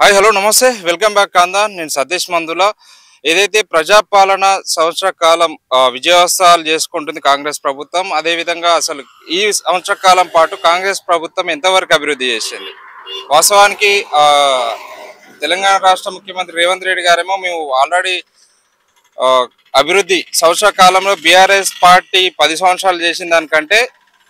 Hi hello నమస్తే welcome back kanda నేను సతీష్ మందుల ఏదైతే ప్రజాపాలన సంవత్సర కాలం విజయోత్సవాలు చేసుకుంటుంది కాంగ్రెస్ ప్రభుత్వం అదే విధంగా అసలు ఈ సంవత్సర కాలం పాటు కాంగ్రెస్ ప్రభుత్వం ఎంతవరకు అభివృద్ధి చేసింది వాస్తవానికి తెలంగాణ రాష్ట్ర ముఖ్యమంత్రి రేవంత్ రెడ్డి గారేమో మేము ఆల్రెడీ అభివృద్ధి సంవత్సర కాలంలో బీఆర్ఎస్ పార్టీ 10 సంవత్సరాలు చేసిన దానికంటే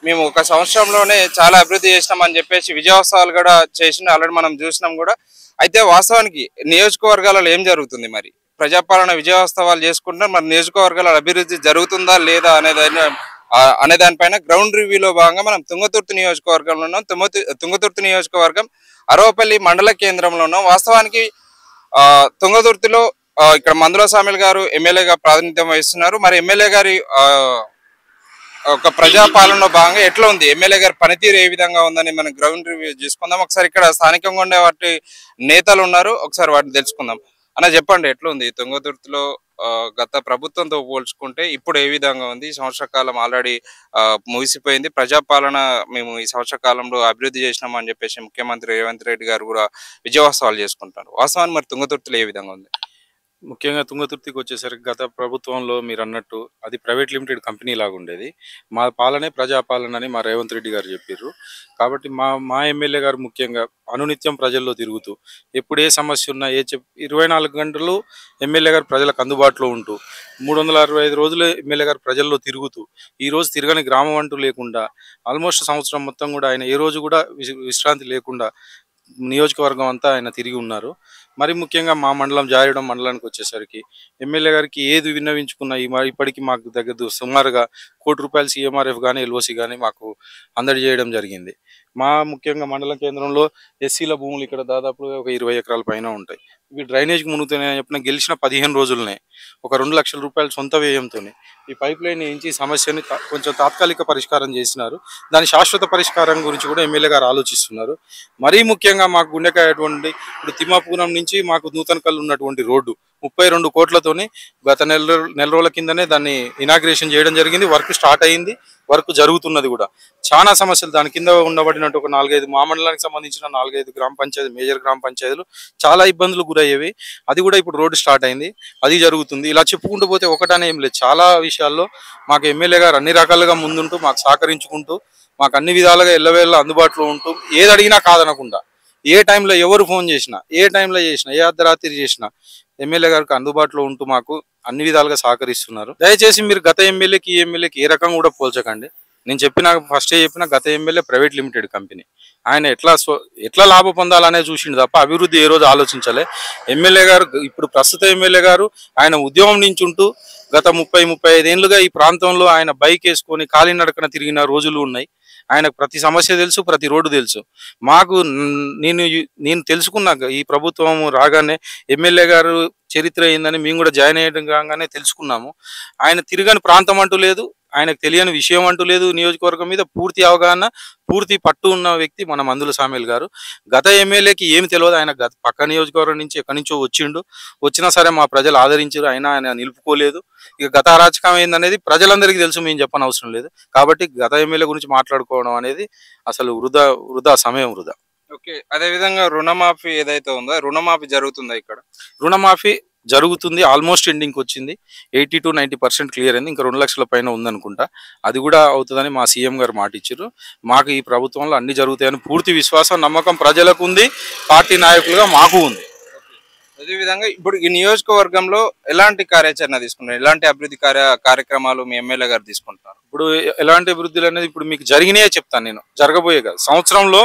మేము ఒక సంవత్సరంలోనే చాలా అభివృద్ధి చేసినామని చెప్పేసి విజయోత్సవాలు కూడా చేసిన ఆల్రెడీ మనం చూసినాం కూడా. అయితే వాస్తవానికి నియోజకవర్గాలలో ఏం జరుగుతుంది, మరి ప్రజాపాలన విజయోత్సవాలు చేసుకుంటున్నారు, మరి నియోజకవర్గాల అభివృద్ధి జరుగుతుందా లేదా అనే దానిపైన గ్రౌండ్ రివ్యూలో భాగంగా మనం తుంగతుర్తి నియోజకవర్గంలో ఉన్నాం. తుంగతుర్తి నియోజకవర్గం అరవపల్లి మండల కేంద్రంలో ఉన్నాం. వాస్తవానికి తుంగతుర్తిలో ఇక్కడ మందుల సామిల్ గారు ఎమ్మెల్యేగా ప్రాతినిధ్యం వహిస్తున్నారు. మరి ఎమ్మెల్యే గారి ఒక ప్రజాపాలనలో భాగంగా ఎట్లా ఉంది, ఎమ్మెల్యే గారి పనితీరు ఏ విధంగా ఉందని మనం గ్రౌండ్ రివ్యూ చేసుకుందాం. ఒకసారి ఇక్కడ స్థానికంగా ఉండే వాటి నేతలు ఉన్నారు, ఒకసారి వాటిని తెలుసుకుందాం. అన్న చెప్పండి, ఎట్లా ఉంది తుంగతుర్తిలో గత ప్రభుత్వంతో పోల్చుకుంటే ఇప్పుడు ఏ విధంగా ఉంది? ఈ సంవత్సర కాలం ఆల్రెడీ ముగిసిపోయింది. ప్రజాపాలన మేము ఈ సంవత్సర కాలంలో అభివృద్ధి చేసినామని చెప్పేసి ముఖ్యమంత్రి రేవంత్ రెడ్డి గారు కూడా విజయోత్సవాలు చేసుకుంటారు. వాస్తవాన్ని మరి తుంగతుర్తిలో ఏ విధంగా ఉంది? ముఖ్యంగా తుంగతుర్తికి వచ్చేసరికి గత ప్రభుత్వంలో మీరు అన్నట్టు అది ప్రైవేట్ లిమిటెడ్ కంపెనీ లాగా ఉండేది. మా పాలనే ప్రజాపాలన అని మా రేవంత్ రెడ్డి గారు చెప్పారు. కాబట్టి మా ఎమ్మెల్యే గారు ముఖ్యంగా అనునిత్యం ప్రజల్లో తిరుగుతూ ఎప్పుడు ఏ సమస్య ఉన్నా 24 గంటలు ఎమ్మెల్యే గారు ప్రజలకు అందుబాటులో ఉంటూ 365 రోజులు ఎమ్మెల్యే గారు ప్రజల్లో తిరుగుతూ ఈ రోజు తిరగని గ్రామం అంటూ లేకుండా ఆల్మోస్ట్ సంవత్సరం మొత్తం కూడా ఆయన ఏ రోజు కూడా విశ్రాంతి లేకుండా నియోజకవర్గం అంతా ఆయన తిరిగి ఉన్నారు. మరి ముఖ్యంగా మా మండలం జారేడం మండలానికి వచ్చేసరికి ఎమ్మెల్యే గారికి ఏది విన్నవించుకున్నా ఇప్పటికీ మాకు దగ్గర సుమారుగా ₹1 కోటి సీఎంఆర్ఎఫ్ కానీ ఎల్ఓసి కానీ మాకు అందడి చేయడం జరిగింది. ముఖ్యంగా మండల కేంద్రంలో ఎస్సీల భూములు ఇక్కడ దాదాపు ఒక 20 ఎకరాల పైన ఉంటాయి. ఇవి డ్రైనేజ్కి మునుగుతున్నాయని చెప్పిన గెలిచిన 15 రోజులనే ఒక ₹2 లక్షల సొంత వ్యయంతో ఈ పైప్ లైన్ వేయించి సమస్యని కొంచెం తాత్కాలిక పరిష్కారం చేసినారు. దాని శాశ్వత పరిష్కారం గురించి కూడా ఎమ్మెల్యే గారు ఆలోచిస్తున్నారు. మరీ ముఖ్యంగా మాకు గుండెకాయ అటువంటి ఇప్పుడు తిమ్మాపురం నుంచి మాకు నూతన కళ్ళు ఉన్నటువంటి రోడ్డు 32 కోట్లతోని గత నెల రోజుల కిందనే దాన్ని ఇనాగ్రేషన్ చేయడం జరిగింది. వర్క్ స్టార్ట్ అయింది, వర్క్ జరుగుతున్నది కూడా. చాలా సమస్యలు దాని కింద ఉండబడినట్టు ఒక 4-5 మా మండలానికి సంబంధించిన 4-5 గ్రామ పంచాయతీ మేజర్ గ్రామ పంచాయతీలు చాలా ఇబ్బందులు గురయ్యేవి. అది కూడా ఇప్పుడు రోడ్డు స్టార్ట్ అయింది, అది జరుగుతుంది. ఇలా చెప్పుకుంటూ పోతే ఒకటనే ఏం లేదు, చాలా విషయాల్లో మాకు ఎమ్మెల్యే గారు అన్ని రకాలుగా ముందుంటూ మాకు సహకరించుకుంటూ మాకు అన్ని విధాలుగా ఎల్లవేళ్ళ అందుబాటులో ఉంటూ ఏది అడిగినా కాదనకుండా ఏ టైంలో ఎవరు ఫోన్ చేసినా ఏ టైంలో చేసినా ఏ అర్ధరాత్రి చేసినా ఎమ్మెల్యే గారికి అందుబాటులో ఉంటూ మాకు అన్ని విధాలుగా సహకరిస్తున్నారు. దయచేసి మీరు గత ఎమ్మెల్యేకి ఈ ఎమ్మెల్యేకి ఏ రకంగా కూడా పోల్చకండి. నేను ఫస్టే చెప్పిన గత ఎమ్మెల్యే ప్రైవేట్ లిమిటెడ్ కంపెనీ, ఆయన ఎట్లా లాభ పొందాలనే చూసిండు తప్ప అభివృద్ధి ఏ రోజు ఆలోచించలే. ఎమ్మెల్యే గారు ఇప్పుడు ప్రస్తుత ఎమ్మెల్యే గారు ఆయన ఉద్యమం నుంచి ఉంటూ గత 30-35 ఏళ్ళుగా ఈ ప్రాంతంలో ఆయన బైక్ వేసుకొని కాలినడకన తిరిగిన రోజులు ఉన్నాయి. ఆయనకు ప్రతి సమస్య తెలుసు, ప్రతి రోడ్డు తెలుసు. మాకు నేను తెలుసుకున్నాక ఈ ప్రభుత్వం రాగానే ఎమ్మెల్యే గారు చరిత్ర ఏందని మేము కూడా జాయిన్ అయ్యడం కాగానే తెలుసుకున్నాము. ఆయన తిరగని ప్రాంతం అంటూ లేదు, ఆయనకు తెలియని విషయం అంటూ లేదు. నియోజకవర్గం మీద పూర్తి అవగాహన, పూర్తి పట్టు ఉన్న వ్యక్తి మన మందుల సామిల్ గారు. గత ఎమ్మెల్యేకి ఏమి తెలియదు, ఆయన పక్క నియోజకవర్గం నుంచి ఎక్కడి నుంచో వచ్చినా సరే మా ప్రజలు ఆదరించారు, ఆయన నిలుపుకోలేదు. ఇక గత అరాచకం ఏందనేది ప్రజలందరికీ తెలుసు, మేము చెప్పని అవసరం లేదు. కాబట్టి గత ఎమ్మెల్యే గురించి మాట్లాడుకోవడం అనేది అసలు సమయం వృధా. ఓకే, అదే విధంగా రుణమాఫీ ఏదైతే ఉందో రుణమాఫీ జరుగుతుందా? ఇక్కడ రుణమాఫీ జరుగుతుంది, ఆల్మోస్ట్ ఎండింగ్కి వచ్చింది. 80-90% క్లియర్ అయింది. ఇంకా 2 లక్షల పైన ఉందనుకుంటా. అది కూడా అవుతుందని మా సీఎం గారు మాట ఇచ్చారు. మాకు ఈ ప్రభుత్వంలో అన్ని జరుగుతాయని పూర్తి విశ్వాసం, నమ్మకం ప్రజలకు ఉంది, పార్టీ నాయకులుగా మాకు ఉంది. అదేవిధంగా ఇప్పుడు ఈ నియోజకవర్గంలో ఎలాంటి కార్యాచరణ తీసుకుంటారు, ఎలాంటి అభివృద్ధి కార్యక్రమాలు మీ ఎమ్మెల్యే గారు తీసుకుంటారు? ఇప్పుడు ఎలాంటి అభివృద్ధులు అనేది ఇప్పుడు మీకు జరిగినాయే చెప్తాను, నేను జరగబోయే కాదు. సంవత్సరంలో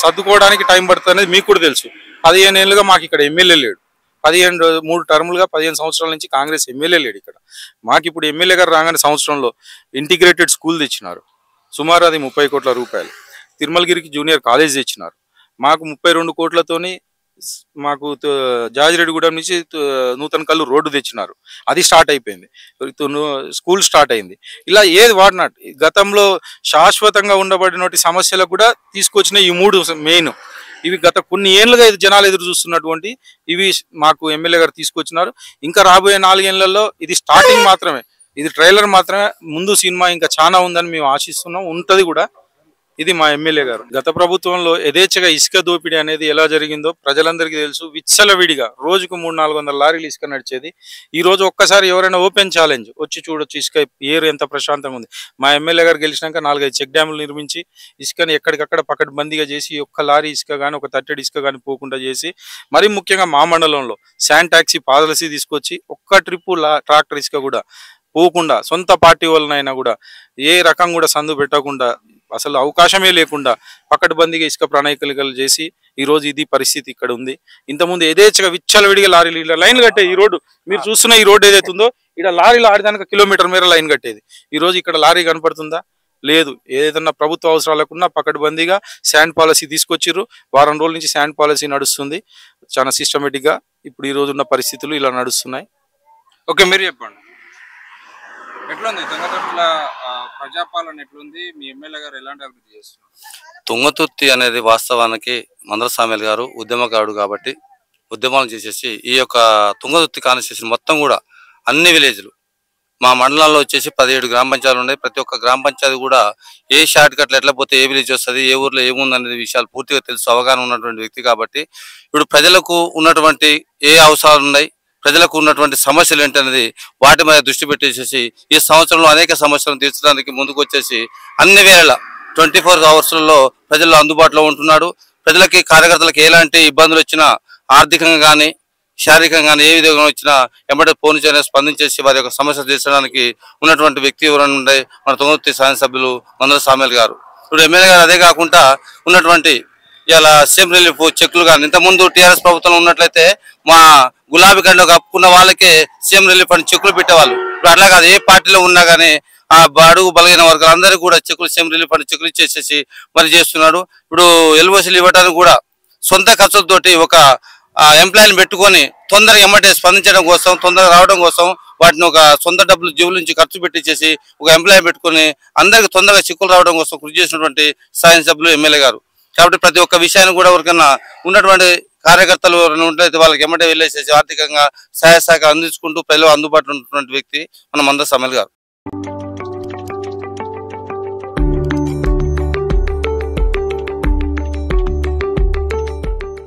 సర్దుకోవడానికి టైం పడుతుంది అనేది మీకు కూడా తెలుసు. 15 ఏళ్ళుగా మాకు ఇక్కడ ఎమ్మెల్యే లేడు. 3 టర్ములుగా 15 సంవత్సరాల నుంచి కాంగ్రెస్ ఎమ్మెల్యే లేడు ఇక్కడ. మాకు ఇప్పుడు ఎమ్మెల్యే గారు రాగానే సంవత్సరంలో ఇంటిగ్రేటెడ్ స్కూల్ తెచ్చినారు, సుమారు అది ₹30 కోట్ల. తిరుమలగిరికి జూనియర్ కాలేజ్ తెచ్చినారు. మాకు 32 కోట్లతోని మాకు జాజిరెడ్డిగూడెం నుంచి నూతన కళ్ళు రోడ్డు తెచ్చినారు, అది స్టార్ట్ అయిపోయింది. స్కూల్ స్టార్ట్ అయింది. ఇలా ఏది వాడినట్టు గతంలో శాశ్వతంగా ఉండబడినటువంటి సమస్యలకు కూడా తీసుకొచ్చిన ఈ 3 మెయిన్ ఇవి గత కొన్ని ఏళ్ళుగా జనాలు ఎదురు చూస్తున్నటువంటి ఇవి మాకు ఎమ్మెల్యే గారు తీసుకొచ్చినారు. ఇంకా రాబోయే 4 ఏళ్లలో ఇది స్టార్టింగ్ మాత్రమే, ఇది ట్రైలర్ మాత్రమే. ముందు సినిమా ఇంకా చాలా ఉందని మేము ఆశిస్తున్నాం, ఉంటుంది కూడా. ఇది మా ఎమ్మెల్యే గారు. గత ప్రభుత్వంలో యథేచ్ఛగా ఇసుక దోపిడీ అనేది ఎలా జరిగిందో ప్రజలందరికీ తెలుసు. విచ్చలవిడిగా రోజుకు 300-400 లారీలు ఇసుక నడిచేది. ఈ రోజు ఒక్కసారి ఎవరైనా ఓపెన్ ఛాలెంజ్ వచ్చి చూడొచ్చు, ఇసుక ఏరు ఎంత ప్రశాంతంగా ఉంది. మా ఎమ్మెల్యే గారు గెలిచినాక 4-5 చెక్ డ్యాములు నిర్మించి ఇసుకని ఎక్కడికక్కడ పకడ్బందీగా చేసి ఒక్క లారీ ఇసుక కానీ ఒక తట్టెడి ఇసుక కానీ పోకుండా చేసి, మరీ ముఖ్యంగా మా మండలంలో శాండ్ టాక్సీ పాలసీ తీసుకొచ్చి ఒక్క ట్రిప్పు ట్రాక్టర్ ఇసుక కూడా పోకుండా సొంత పార్టీ వాళ్ళనైనా కూడా ఏ రకం కూడా సందు పెట్టకుండా అసలు అవకాశమే లేకుండా పకడ్బందీగా ఇసుక ప్రణాళికలు చేసి ఈ రోజు ఇది పరిస్థితి ఇక్కడ ఉంది. ఇంతకుముందు యథేచ్ఛగా విచ్చలవిడిగా లారీలు ఇలా లైన్ కట్టేది. ఈ రోడ్డు మీరు చూస్తున్న ఈ రోడ్డు ఏదైతుందో ఇక్కడ లారీలు ఆడదానికి కిలోమీటర్ మేర లైన్ కట్టేది. ఈ రోజు ఇక్కడ లారీ కనపడుతుందా? లేదు. ఏదైనా ప్రభుత్వ అవసరాలకున్నా పకడ్బందీగా శాండ్ పాలసీ తీసుకొచ్చిర్రు. వారం రోజుల నుంచి శాండ్ పాలసీ నడుస్తుంది చాలా సిస్టమేటిక్ గా. ఇప్పుడు ఈ రోజు ఉన్న పరిస్థితులు ఇలా నడుస్తున్నాయి. ఓకే, మీరు చెప్పండి, ఎట్లుంది తుంగతుర్తిల ప్రజాపాలన ఎట్లుంది? మీ ఎమ్మెల్యే గారు ఎలాంటి అభివృద్ధి చేస్తున్నారు? తుంగతుర్తి అనేది వాస్తవానికి మందల సామ్యాల్ గారు ఉద్యమకారుడు కాబట్టి ఉద్యమాలు చేసేసి ఈ యొక్క తుంగతుర్తి కాన్స్టిట్యూషన్ మొత్తం కూడా అన్ని విలేజ్లు మా మండలంలో వచ్చేసి 17 గ్రామ పంచాయతీలు ఉన్నాయి. ప్రతి ఒక్క గ్రామ పంచాయతీ కూడా ఏ షార్ట్ కట్లు ఎట్లా పోతే ఏ విలేజ్ వస్తుంది, ఏ ఊర్లో ఏముంది అనేది విషయాలు పూర్తిగా తెలుసు, అవగాహన ఉన్నటువంటి వ్యక్తి కాబట్టి ఇప్పుడు ప్రజలకు ఉన్నటువంటి ఏ అవసరాలు ఉన్నాయి, ప్రజలకు ఉన్నటువంటి సమస్యలు ఏంటనేది వాటి మీద దృష్టి పెట్టేసేసి ఈ సంవత్సరంలో అనేక సమస్యలను తీర్చడానికి ముందుకు వచ్చేసి అన్ని వేళ 24 అవర్స్లలో ప్రజల్లో అందుబాటులో ఉంటున్నాడు. ప్రజలకి కార్యకర్తలకు ఎలాంటి ఇబ్బందులు వచ్చినా ఆర్థికంగా కానీ శారీరకంగా కానీ ఏ విధంగా వచ్చినా ఎమ్మటే ఫోన్ చేయని స్పందించేసి వారి యొక్క సమస్య తీర్చడానికి ఉన్నటువంటి వ్యక్తి ఎవరైనా ఉండే మన తుంగతుర్తి శాసనసభ్యులు మందల సామ్యాల్ గారు. ఇప్పుడు ఎమ్మెల్యే గారు అదే కాకుండా ఉన్నటువంటి ఇలా సీఎం రిలీఫ్ చెక్కులు కానీ ఇంతకుముందు టీఆర్ఎస్ ప్రభుత్వం ఉన్నట్లయితే మా గులాబీ కండ కప్పుకున్న వాళ్ళకే సీఎం రిలీఫ్ అని చెక్కులు పెట్టేవాళ్ళు. ఇప్పుడు అట్లా కాదు, ఏ పార్టీలో ఉన్నా కానీ ఆ అడుగు బలైన వర్గాలందరికీ కూడా చెక్కులు సీఎం రిలీఫ్ అని చెక్కులు ఇచ్చేసేసి మరి చేస్తున్నాడు. ఇప్పుడు ఎల్ఓసీలు ఇవ్వడానికి కూడా సొంత ఖర్చులతోటి ఒక ఎంప్లాయీని పెట్టుకొని తొందరగా ఎమ్మటే స్పందించడం కోసం, తొందరగా రావడం కోసం వాటిని ఒక సొంత డబ్బులు జేబుల నుంచి ఖర్చు పెట్టించేసి ఒక ఎంప్లాయీ పెట్టుకొని అందరికి తొందరగా చిక్కులు రావడం కోసం కృషి చేసినటువంటి శాసనసభ్యులు ఎమ్మెల్యే గారు. కాబట్టి ప్రతి ఒక్క విషయాన్ని కూడా ఎవరికన్నా ఉన్నటువంటి కార్యకర్తలు ఉన్నట్లయితే వాళ్ళకి ఎమ్మటే వెళ్ళేసేసి ఆర్థికంగా సహాయ సహకారం అందించుకుంటూ ప్రజలు అందుబాటులో ఉన్నటువంటి వ్యక్తి మన మందల సామ్యాల్ గారు.